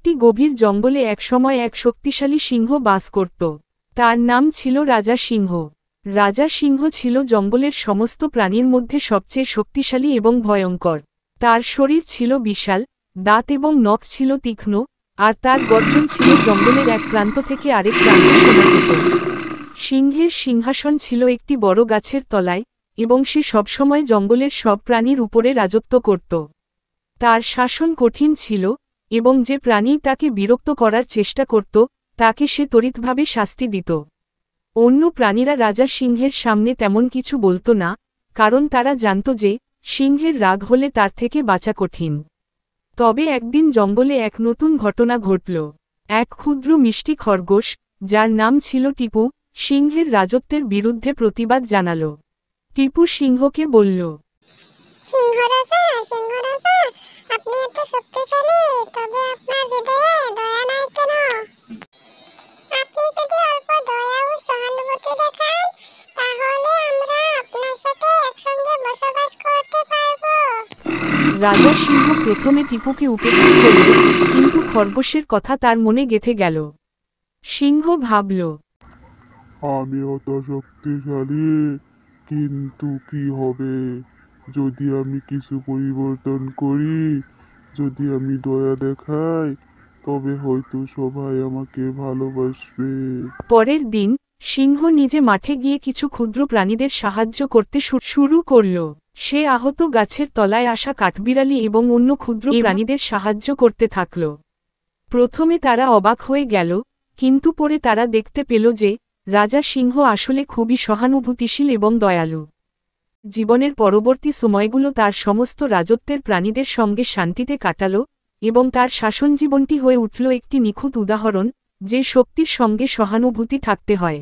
একটি গভীর জঙ্গলে একসময় এক শক্তিশালী সিংহ বাস করত। তার নাম ছিল রাজা সিংহ। রাজা সিংহ ছিল জঙ্গলের সমস্ত প্রাণীর মধ্যে সবচেয়ে শক্তিশালী এবং ভয়ঙ্কর। তার শরীর ছিল বিশাল, দাঁত এবং নখ ছিল তীক্ষ্ণ, আর তার গর্জন ছিল জঙ্গলের এক প্রান্ত থেকে আরেক প্রান্তে শোনা যেত। সিংহের সিংহাসন ছিল একটি বড় গাছের তলায়, এবং সে সবসময় জঙ্গলের সব প্রাণীর উপরে রাজত্ব করত। তার শাসন কঠিন ছিল, এবং যে প্রাণী তাকে বিরক্ত করার চেষ্টা করত, তাকে সে ত্বরিতভাবে শাস্তি দিত। অন্য প্রাণীরা রাজা সিংহের সামনে তেমন কিছু বলত না, কারণ তারা জানত যে সিংহের রাগ হলে তার থেকে বাঁচা কঠিন। তবে একদিন জঙ্গলে এক নতুন ঘটনা ঘটল। এক ক্ষুদ্র মিষ্টি খরগোশ, যার নাম ছিল টিপু, সিংহের রাজত্বের বিরুদ্ধে প্রতিবাদ জানাল। টিপু সিংহকে বলল, সিংহরাজা, সিংহরাজা, আপনি এত শক্তিশালী, তবে আপনার হৃদয়ে দয়া নাই কেন? আপনি যদি অল্প দয়া ও সহানুভূতি দেখান, তাহলে আমরা আপনার সাথে একসঙ্গে বসবাস করতে পারবো। রাজা সিংহ প্রথমে টিপুকে উপেক্ষা করল, কিন্তু খরগোশের কথা তার মনে গেঁথে গেল। সিংহ ভাবল, আমি অত শক্তিশালী, কিন্তু কি হবে যদি আমি কিছু পরিবর্তন করি? যদি আমি দয়া দেখাই, তবে হয়তো সবাই আমাকে ভালোবাসবে। পরের দিন সিংহ নিজে মাঠে গিয়ে কিছু ক্ষুদ্র প্রাণীদের সাহায্য করতে শুরু করল। সে আহত গাছের তলায় আসা কাঠবিড়ালি এবং অন্য ক্ষুদ্র প্রাণীদের সাহায্য করতে থাকল। প্রথমে তারা অবাক হয়ে গেল, কিন্তু পরে তারা দেখতে পেল যে রাজা সিংহ আসলে খুবই সহানুভূতিশীল এবং দয়ালু। জীবনের পরবর্তী সময়গুলো তার সমস্ত রাজত্বের প্রাণীদের সঙ্গে শান্তিতে কাটাল, এবং তার শাসন জীবনটি হয়ে উঠল একটি নিখুঁত উদাহরণ যে শক্তির সঙ্গে সহানুভূতি থাকতে হয়।